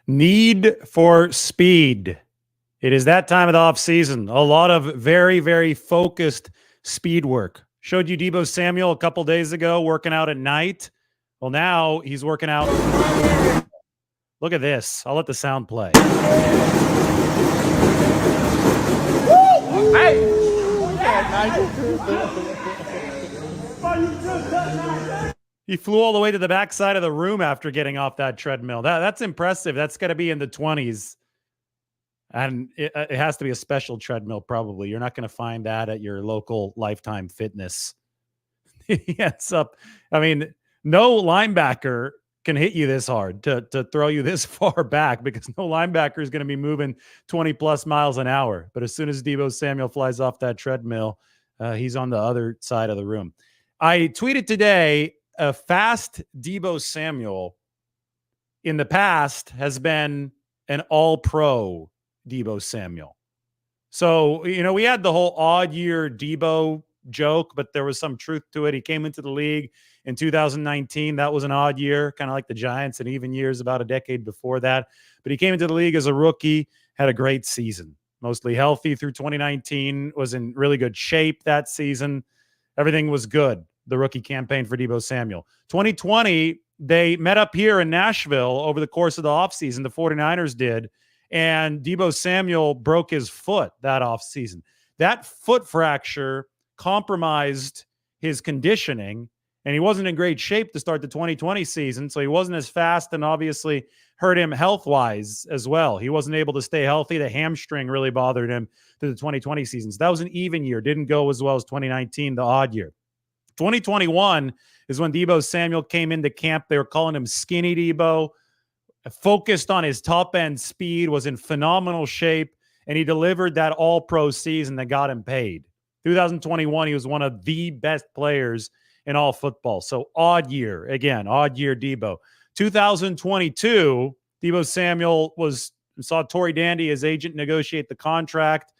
Need for speed. It is that time of the off season. A lot of very, very focused speed work. Showed you Deebo Samuel a couple days ago working out at night. Well, now he's working out. Look at this. I'll let the sound play. He flew all the way to the backside of the room after getting off that treadmill. That's impressive. That's got to be in the 20s. And it has to be a special treadmill, probably. You're not going to find that at your local Lifetime Fitness. He ends up, I mean, no linebacker can hit you this hard to throw you this far back, because no linebacker is going to be moving 20 plus miles an hour. But as soon as Deebo Samuel flies off that treadmill, he's on the other side of the room. I tweeted today, a fast Deebo Samuel in the past has been an all-pro Deebo Samuel. So, we had the whole odd year Deebo joke, but there was some truth to it. He came into the league in 2019. That was an odd year, kind of like the Giants, and even years about a decade before that. But he came into the league as a rookie, had a great season, mostly healthy through 2019, was in really good shape that season. Everything was good, the rookie campaign for Deebo Samuel. 2020, they met up here in Nashville over the course of the offseason. The 49ers did. And Deebo Samuel broke his foot that offseason. That foot fracture compromised his conditioning, and he wasn't in great shape to start the 2020 season, so he wasn't as fast, and obviously hurt him health-wise as well. He wasn't able to stay healthy. The hamstring really bothered him through the 2020 season. So that was an even year. Didn't go as well as 2019, the odd year. 2021 is when Deebo Samuel came into camp. They were calling him Skinny Deebo. Focused on his top-end speed, was in phenomenal shape, and he delivered that all-pro season that got him paid. 2021, he was one of the best players in all football. So odd year. Again, odd year Deebo. 2022, Deebo Samuel saw Tory Dandy, his agent, negotiate the contract.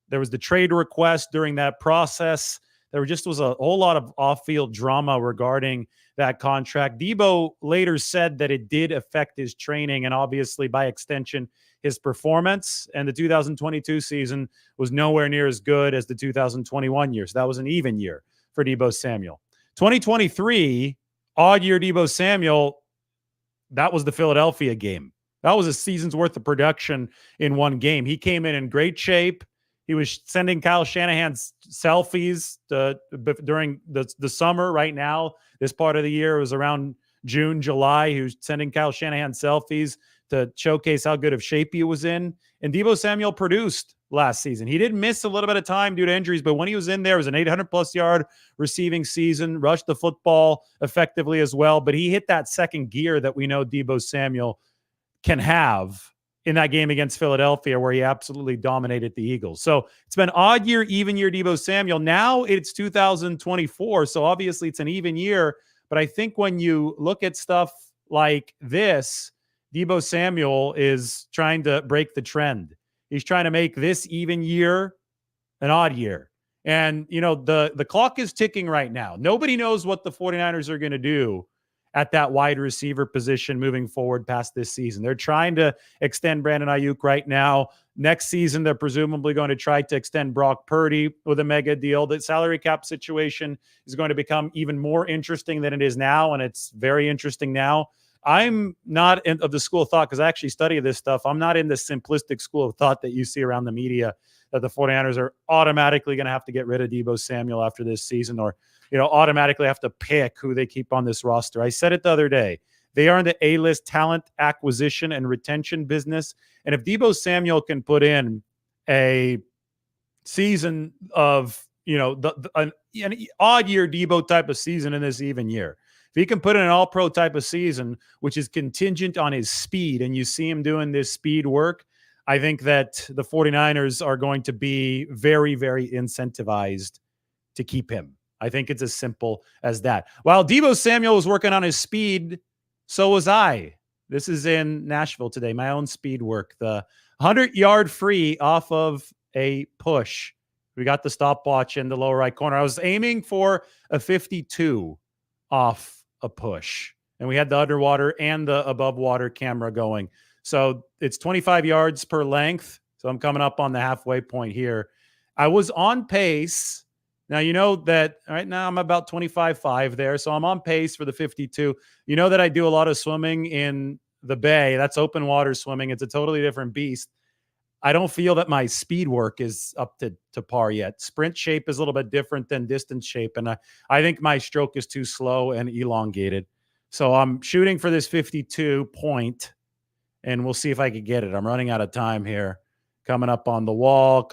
There was the trade request during that process. There was a whole lot of off-field drama regarding that contract. Deebo later said that it did affect his training and obviously by extension his performance. And the 2022 season was nowhere near as good as the 2021 year. So that was an even year for Deebo Samuel. 2023, odd year Deebo Samuel, that was the Philadelphia game. That was a season's worth of production in one game. He came in great shape. He was sending Kyle Shanahan's selfies during the summer. Right now, this part of the year, it was around June, July. He was sending Kyle Shanahan selfies to showcase how good of shape he was in. And Deebo Samuel produced last season. He did miss a little bit of time due to injuries, but when he was in there, it was an 800-plus yard receiving season, rushed the football effectively as well. But he hit that second gear that we know Deebo Samuel can have in that game against Philadelphia, where he absolutely dominated the Eagles. So it's been odd year, even year Deebo Samuel. Now it's 2024, so obviously it's an even year. But I think when you look at stuff like this, Deebo Samuel is trying to break the trend. He's trying to make this even year an odd year. And, the clock is ticking right now. Nobody knows what the 49ers are going to do at that wide receiver position moving forward past this season. They're trying to extend Brandon Ayuk right now. Next season, they're presumably going to try to extend Brock Purdy with a mega deal. The salary cap situation is going to become even more interesting than it is now, and it's very interesting now. I'm not of the school of thought, because I actually study this stuff. I'm not in the simplistic school of thought that you see around the media that the 49ers are automatically going to have to get rid of Deebo Samuel after this season, or automatically have to pick who they keep on this roster. I said it the other day. They are in the A-list talent acquisition and retention business. And if Deebo Samuel can put in a season of, an odd year Deebo type of season in this even year, if he can put in an all-pro type of season, which is contingent on his speed, and you see him doing this speed work, I think that the 49ers are going to be very, very incentivized to keep him. I think it's as simple as that. While Deebo Samuel was working on his speed, so was I. This is in Nashville today, my own speed work. The 100-yard free off of a push. We got the stopwatch in the lower right corner. I was aiming for a 52 off a push. And we had the underwater and the above water camera going. So it's 25 yards per length. So I'm coming up on the halfway point here. I was on pace. Now, you know that right now I'm about 25.5 there. So I'm on pace for the 52. You know that I do a lot of swimming in the bay. That's open water swimming. It's a totally different beast. I don't feel that my speed work is up to par yet. Sprint shape is a little bit different than distance shape. And I think my stroke is too slow and elongated. So I'm shooting for this 52 point, and we'll see if I can get it. I'm running out of time here. Coming up on the wall.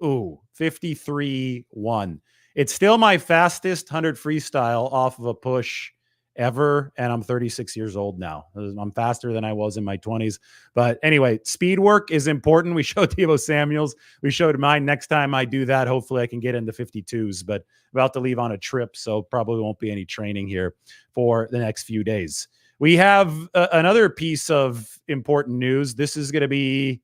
Ooh, 53.1. It's still my fastest 100 freestyle off of a push ever, and I'm 36 years old now. I'm faster than I was in my 20s. But anyway, speed work is important. We showed Deebo Samuels. We showed mine. Next time I do that, hopefully I can get into 52s. But about to leave on a trip, so probably won't be any training here for the next few days. We have another piece of important news. This is going to be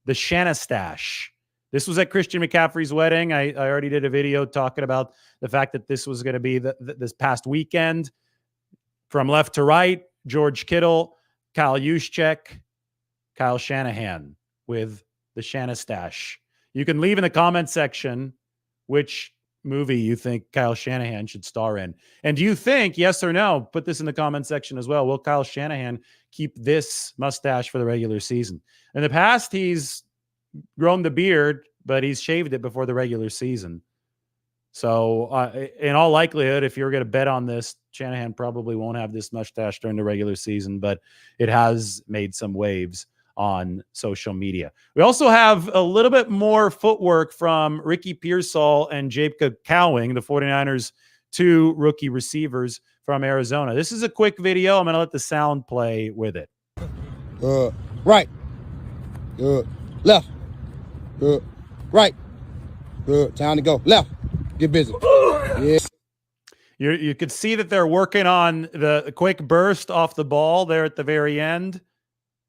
the Shanastash. This was at Christian McCaffrey's wedding. I already did a video talking about the fact that this was going to be this past weekend. From left to right, George Kittle, Kyle Juszczyk, Kyle Shanahan with the Shanastash. You can leave in the comment section which movie you think Kyle Shanahan should star in. And do you think, yes or no, put this in the comment section as well, will Kyle Shanahan keep this mustache for the regular season? In the past, he's grown the beard, but he's shaved it before the regular season. So in all likelihood, if you're going to bet on this, Shanahan probably won't have this mustache during the regular season, but it has made some waves on social media. We also have a little bit more footwork from Ricky Pearsall and Jacob Cowing, the 49ers, two rookie receivers from Arizona. This is a quick video. I'm going to let the sound play with it. Right. Left. Right. Time to go. Left. Get busy. Yeah. You could see that they're working on the quick burst off the ball there at the very end.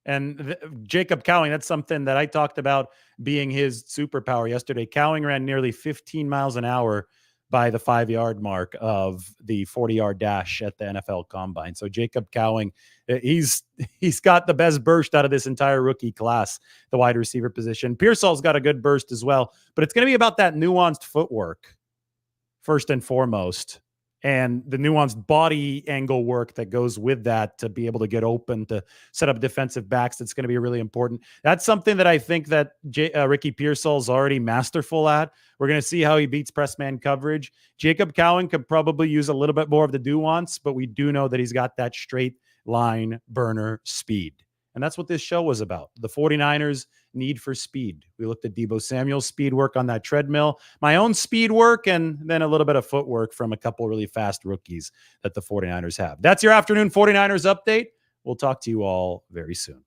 And Jacob Cowing, that's something that I talked about being his superpower yesterday. Cowing ran nearly 15 miles an hour by the 5-yard mark of the 40-yard dash at the NFL Combine. So Jacob Cowing, he's got the best burst out of this entire rookie class, the wide receiver position. Pearsall's got a good burst as well, but it's going to be about that nuanced footwork first and foremost, and the nuanced body angle work that goes with that to be able to get open, to set up defensive backs. That's going to be really important. That's something that I think that Ricky Pearsall's already masterful at. We're going to see how he beats press man coverage. Jacob Cowing could probably use a little bit more of the nuance, but we do know that he's got that straight line burner speed. And that's what this show was about. The 49ers need for speed. We looked at Deebo Samuel's speed work on that treadmill, my own speed work, and then a little bit of footwork from a couple really fast rookies that the 49ers have. That's your afternoon 49ers update. We'll talk to you all very soon.